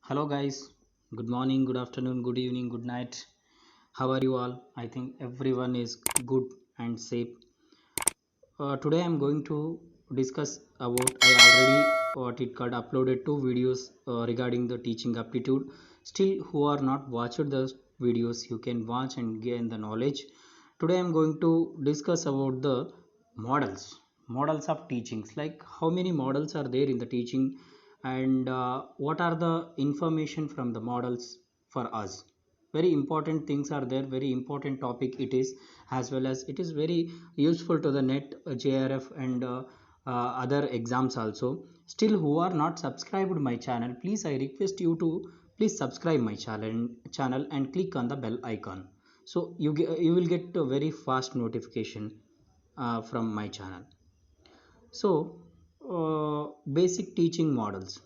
Hello, guys. Good morning, good afternoon, good evening, good night. How are you all? I think everyone is good and safe. Today, I'm going to discuss about. I already what it called uploaded two videos regarding the teaching aptitude. Still, who are not watched those videos, you can watch and gain the knowledge. Today, I'm going to discuss about the models of teachings. Like how many models are there in the teaching, and what are the information from the models for us. Very important things are there, very important topic it is, as well as it is very useful to the net JRF and other exams also. Still, who are not subscribed my channel, please I request you to please subscribe my channel and click on the bell icon, so you will get a very fast notification from my channel. So basic teaching models.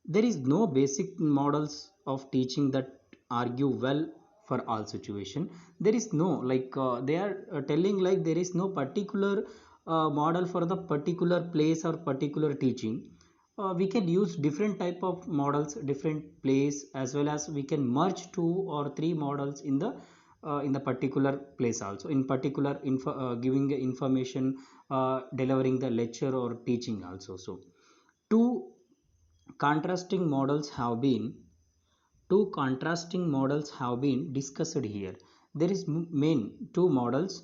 There is no basic models of teaching that argue well for all situation. There is no like they are telling like there is no particular model for the particular place or particular teaching. We can use different type of models, different place, as well as we can merge two or three models in the particular place also, in particular giving information, delivering the lecture or teaching also. So two contrasting models have been two contrasting models have been discussed here. There is main two models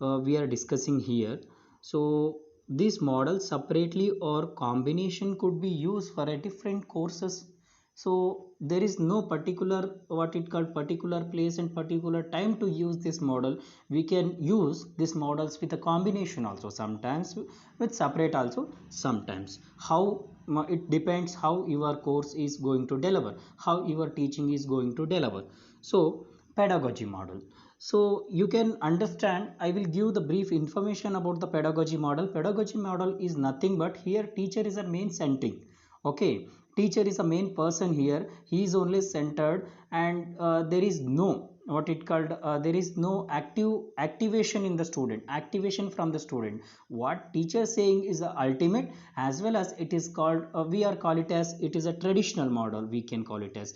we are discussing here. So these models separately or combination could be used for a different courses. So there is no particular what it called particular place and particular time to use this model. We can use these models with a combination also, sometimes with separate also, sometimes how it depends how your course is going to deliver, how your teaching is going to deliver. So pedagogy model. So you can understand, I will give the brief information about the pedagogy model. Pedagogy model is nothing but here teacher is a main centering. Okay, teacher is a main person here, he is only centered, and there is no what it called there is no activation in the student, activation from the student. What teacher saying is the ultimate, as well as it is called we are call it as it is a traditional model, we can call it as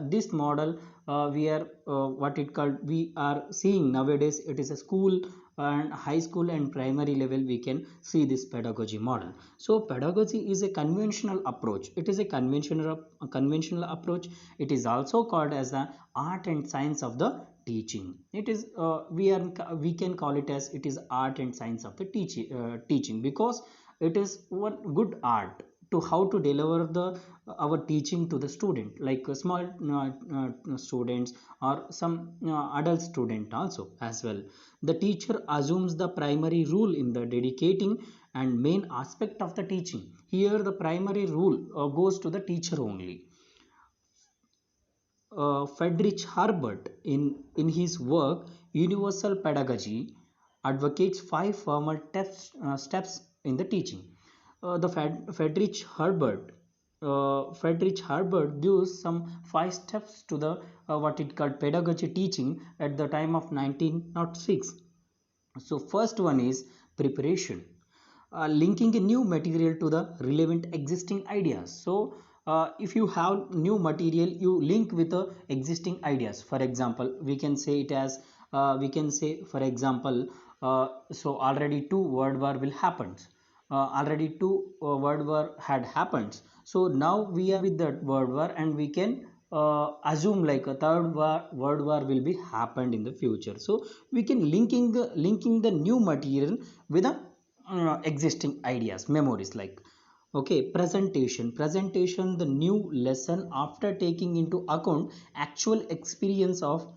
this model. We are what it called we are seeing nowadays, it is a school and high school and primary level we can see this pedagogy model. So pedagogy is a conventional approach, it is a conventional approach. It is also called as the art and science of the teaching. It is we can call it as it is art and science of the teaching, because it is one good art to how to deliver the our teaching to the student, like small students or some adult student also as well. The teacher assumes the primary rule in the dedicating and main aspect of the teaching. Here the primary rule goes to the teacher only. Friedrich Herbert, in his work Universal Pedagogy, advocates five formal steps in the teaching. The Friedrich Herbert gives some five steps to the what it called pedagogy teaching at the time of 1906. So first one is preparation, linking a new material to the relevant existing ideas. So if you have new material, you link with the existing ideas. For example, we can say it as we can say for example, so already two world war will happen, already two world war had happened. So now we are with that world war, and we can assume like a world war will be happened in the future. So we can linking the new material with the existing ideas, memories, like okay. Presentation, the new lesson after taking into account actual experience of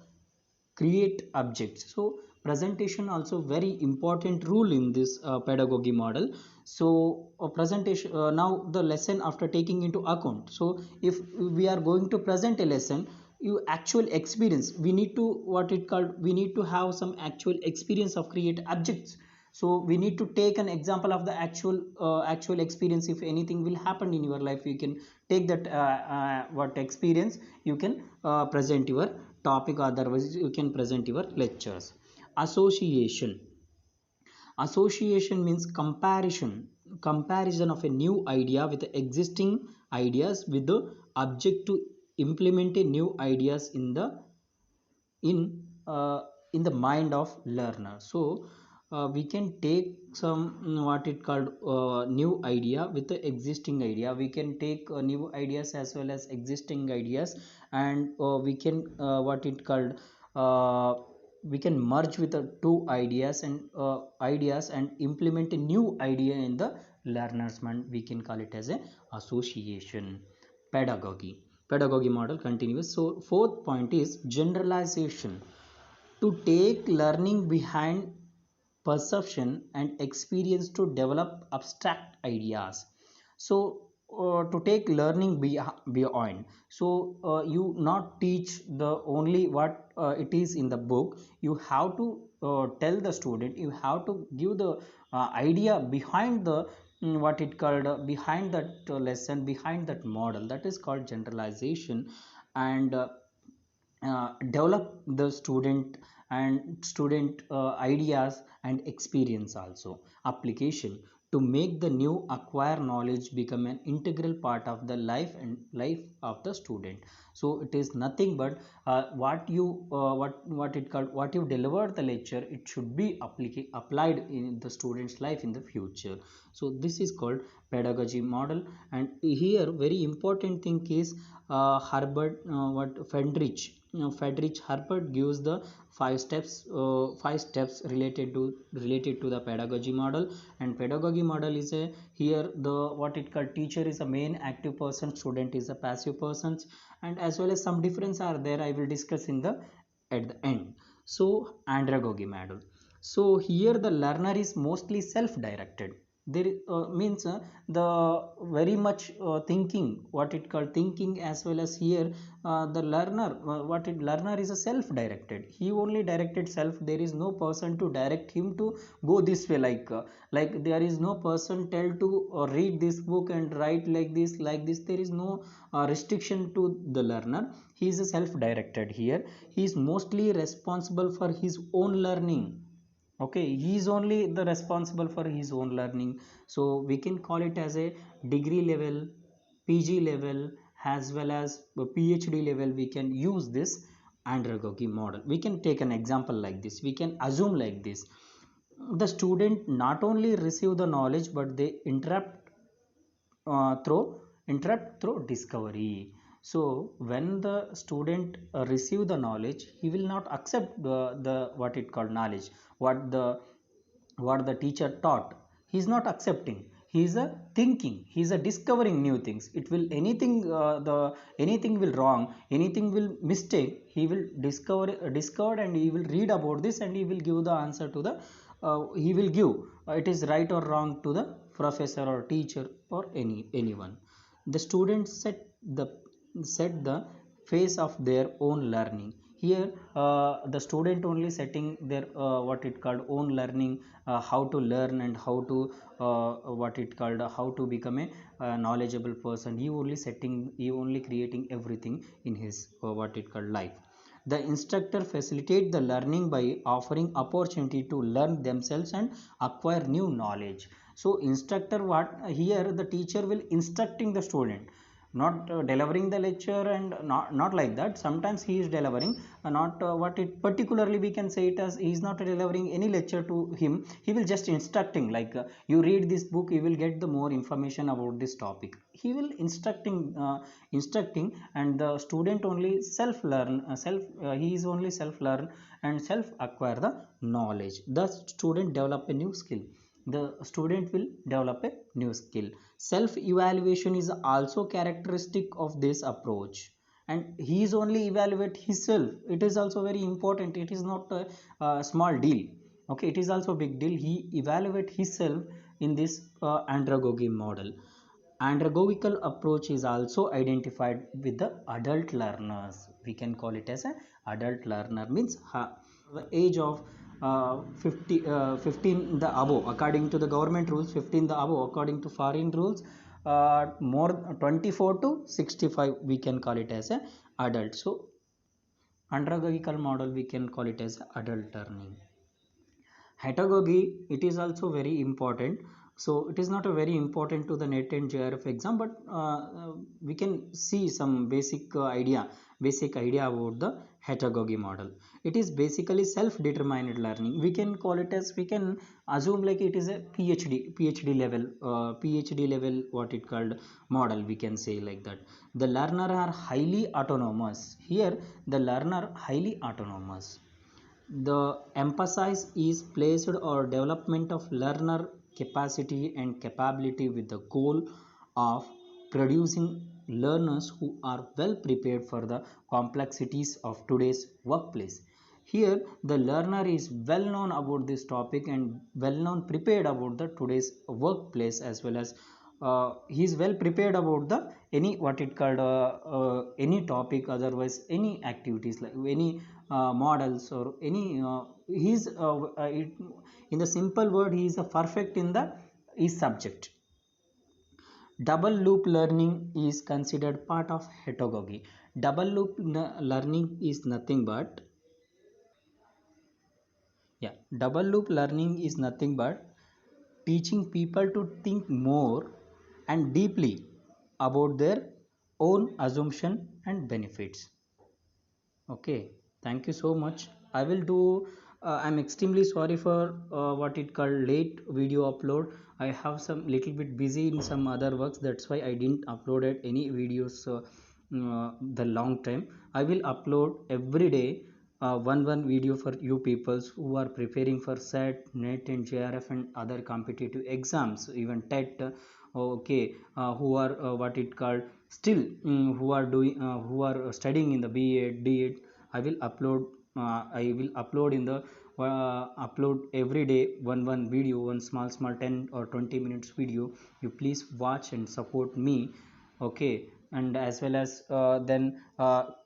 create objects. So presentation also very important rule in this pedagogy model. So presentation, now the lesson after taking into account. So if we are going to present a lesson, you actual experience, we need to what it called we need to have some actual experience of create objects. So we need to take an example of the actual experience. If anything will happen in your life, you can take that what experience, you can present your topic, otherwise you can present your lectures. Association. Association means comparison of a new idea with existing ideas with the objective implementing new ideas in uh, in the mind of learner. So we can take some what it called new idea with the existing idea. We can take new ideas as well as existing ideas, and we can what it called uh, we can merge with the two ideas and implement a new idea in the learner's mind. We can call it as a association pedagogy model continuous. So fourth point is generalization, to take learning behind perception and experience to develop abstract ideas. So to take learning beyond, so you not teach the only what it is in the book. You have to tell the student, you have to give the idea behind the what it called behind that lesson, behind that model. That is called generalization. And develop the student ideas and experience also application, to make the new acquire knowledge become an integral part of the life of the student. So it is nothing but what it called, what you deliver the lecture, it should be applied in the student's life in the future. So this is called pedagogy model. And here very important thing is Herbert what Friedrich, Friedrich Herbert gives the five steps related to the pedagogy model. And pedagogy model is a, here the what it called, teacher is a main active person, student is a passive person, and as well as some difference are there, I will discuss in the at the end. So andragogy model, so here the learner is mostly self directed. There means the very much thinking, what it called thinking, as well as here the learner what it learner is a self directed, he only directed self. There is no person to direct him to go this way, like there is no person tell to read this book and write like this. There is no restriction to the learner. He is a self directed. Here he is mostly responsible for his own learning. Okay, he is only the responsible for his own learning. So we can call it as a degree level, PG level, as well as PhD level. We can use this andragogy model. We can take an example like this, we can assume like this: the student not only receive the knowledge, but they through interrupt through discovery. So when the student receive the knowledge, he will not accept the what it called knowledge, what the teacher taught. He is not accepting, he is a thinking, he is a discovering new things. It will anything the anything will wrong, anything will mistake, he will discover and he will read about this, and he will give the answer to the he will give it is right or wrong to the professor or teacher or anyone. The students set the phase of their own learning. Here the student only setting their what it called own learning, how to learn and how to what it called how to become a knowledgeable person. He only creating everything in his what it called life. The instructor facilitate the learning by offering opportunity to learn themselves and acquire new knowledge. So instructor, what here the teacher will instructing the student, not delivering the lecture, and not like that. Sometimes he is delivering not what it particularly we can say it as, he is not delivering any lecture to him. He will just instructing, you read this book, you will get the more information about this topic. He will instructing, and the student only self learn he is only self learn and self acquire the knowledge. The student develop a new skill, the student will develop a new skill. Self evaluation is also characteristic of this approach, and he is only evaluate himself. It is also very important, it is not a small deal. Okay, it is also a big deal. He evaluate himself in this andragogy model. Andragogical approach is also identified with the adult learners. We can call it as an adult learner, means the age of 15 the above, according to the government rules, 15 the above, according to foreign rules more 24 to 65 we can call it as a adult. So andragogical model we can call it as adult learning. Heterogogy, it is also very important. So it is not a very important to the NET and JRF exam, but we can see some basic idea about the heterogogy model. It is basically self-determined learning. We can call it as, we can assume like it is a PhD level, PhD level what it called model. We can say like that. The learner are highly autonomous. Here, the learner highly autonomous. The emphasis is placed on development of learner capacity and capability with the goal of producing learners who are well prepared for the complexities of today's workplace. Here, the learner is well known about this topic and well known prepared about the today's workplace, as well as he is well prepared about the any what it called any topic, otherwise any activities like any models or any he's in the simple word, he is a perfect in the his subject. Double loop learning is considered part of heterogogy. Double loop learning is nothing but, yeah, double loop learning is nothing but teaching people to think more and deeply about their own assumption and benefits. Okay, thank you so much. I will do. I'm extremely sorry for what it called late video upload. I have some little bit busy in some other works. That's why I didn't uploaded any videos the long time. I will upload every day one video for you peoples who are preparing for SET, NET, and JRF and other competitive exams, even TET. Okay, who are what it called still who are doing who are studying in the B.Ed, D.Ed. I will upload in the upload every day one video, one small 10 or 20 minutes video. You please watch and support me. Okay, and as well as then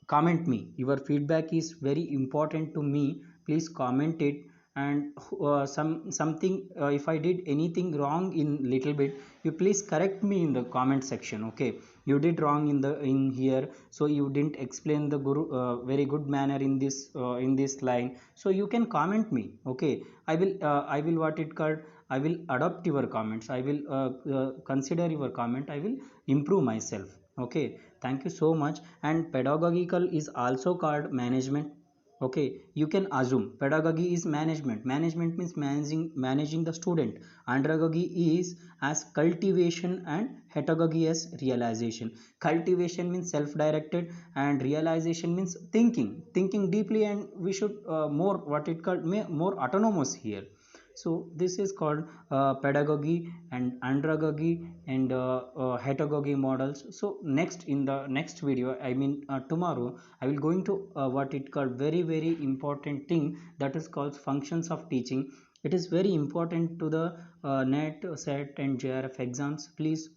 comment me. Your feedback is very important to me. Please comment it. And something if I did anything wrong in little bit, you please correct me in the comment section. Okay, you did wrong in the in here, so you didn't explain the guru very good manner in this line, so you can comment me. Okay, I will what it called, I will adopt your comments, I will consider your comment, I will improve myself. Okay, thank you so much. And pedagogical is also called management. Okay, you can assume pedagogy is management means managing the student. Andragogy is as cultivation and heterogogy as realization. Cultivation means self directed and realization means thinking deeply, and we should more what it called more autonomous here. So this is called pedagogy and andragogy and heterogogy models. So next, in the next video, I mean tomorrow, I will going to what it called very important thing, that is called functions of teaching. It is very important to the NET, SET and JRF exams. Please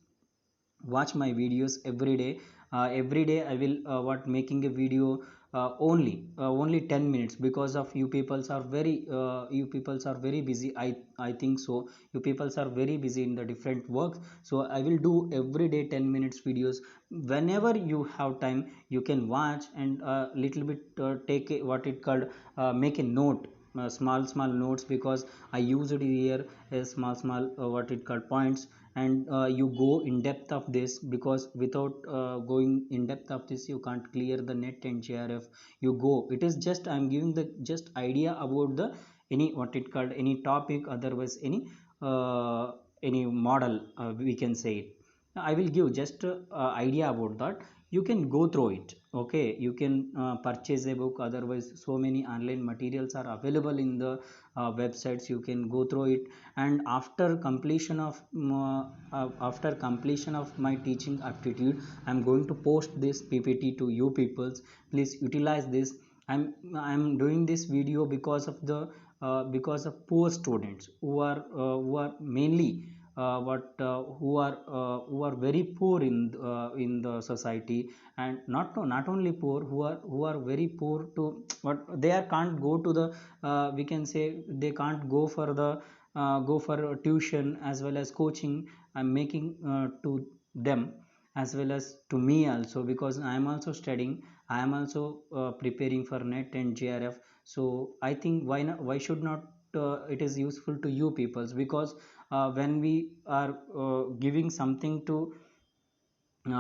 watch my videos every day. Every day I will what making a video only 10 minutes, because of you peoples are you peoples are very busy. I think so, you peoples are very busy in the different works. So I will do every day 10 minutes videos. Whenever you have time, you can watch and little bit take a, what it called make a note, small notes, because I use it here as small what it called points. And you go in depth of this, because without going in depth of this, you can't clear the NET and JRF. You go, it is just I'm giving the just idea about the any what it called any topic, otherwise any model, we can say it. I will give just idea about that. You can go through it. Okay, you can purchase a book, otherwise so many online materials are available in the websites. You can go through it. And after completion of my teaching aptitude, I'm going to post this PPT to you peoples. Please utilize this. I'm doing this video because of the because of poor students who are mainly who are very poor in the society. And not only poor, who are very poor to what they are can't go to the we can say they can't go for tuition as well as coaching. I'm making to them as well as to me also, because I am also studying. I am also preparing for NET and JRF. So I think why not, why should not it is useful to you peoples, because when we are giving something to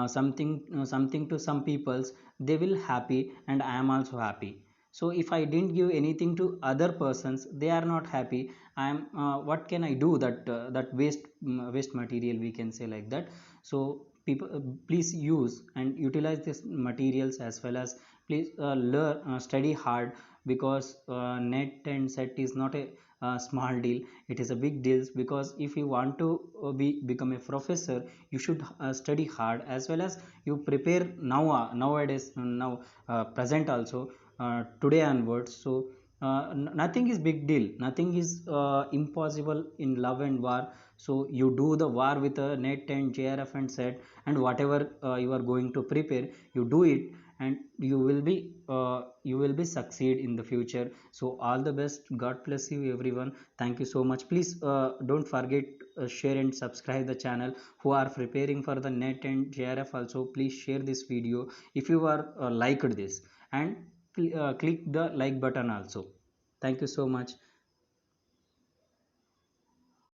some peoples, they will happy and I am also happy. So if I didn't give anything to other persons, they are not happy. I am what can I do? That waste material, we can say like that. So people, please use and utilize these materials, as well as please learn, study hard, because net and set is not a small deal. It is a big deal, because if you want to become a professor, you should study hard, as well as you prepare now, nowadays, now present also, today onwards. So nothing is big deal, nothing is impossible in love and war. So you do the war with a net and jrf and set, and whatever you are going to prepare, you do it, and you will be succeed in the future. So all the best, god bless you everyone. Thank you so much. Please don't forget, share and subscribe the channel. Who are preparing for the net and jrf also, please share this video if you are liked this, and click the like button also. Thank you so much.